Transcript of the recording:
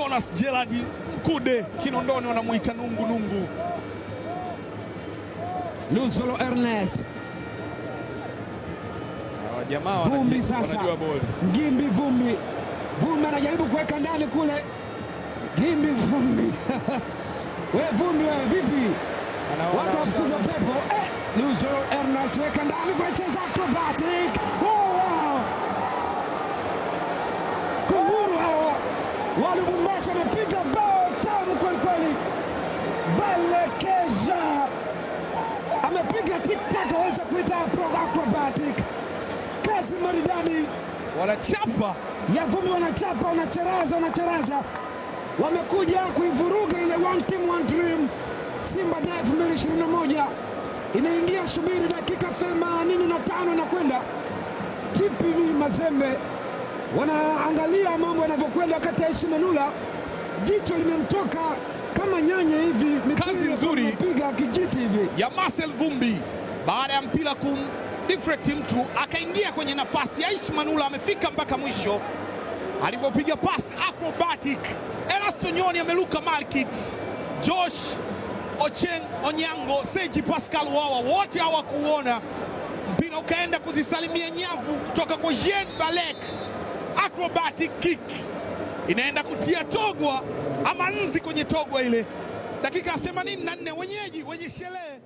Jonas Gerard Mkude, Kinondoni wanamuita nungu nungu. Luzolo Ernest. Jamaa wanajua boli. Ngimbi Vumbi. Vumbi anajaribu kuweka ndani kule. Ngimbi Vumbi. Wewe Vumbi wewe vipi? Watu wafukuza pepo. Luzolo Ernest weka ndani kwa cheza acrobatic. Wow! Kunguru hao. Walibumbashi amepiga bao tamu kweli kweli. Balekeza. Amepiga tic-tac aweza kuita acrobatic. Kazi maridadi. Wanachapa. Ya Vumbi wanachapa, wanacharaza. Wamekuja kuivuruga ile one team one dream. Simba Day 2021 inaingia, subiri dakika 85 na kwenda. TP Mazembe wanaangalia mambo yanavyokwenda kati ya Manula. Jicho limemtoka kama nyanya hivi. Kazi nzuri piga kijiti hivi ya Marcel Vumbi baada ya mpira deflect mtu akaingia kwenye nafasi ya Manula, amefika mpaka mwisho. Alipopiga pass acrobatic, Erasto Nyoni ameluka market, Josh Ocheng Onyango, Seji Pascal Wawa wote hawakuona mpira, ukaenda kuzisalimia nyavu kutoka kwa Jean Balek. Acrobatic kick inaenda kutia togwa ama nzi kwenye togwa ile. Dakika 84 wenyeji wenye sherehe.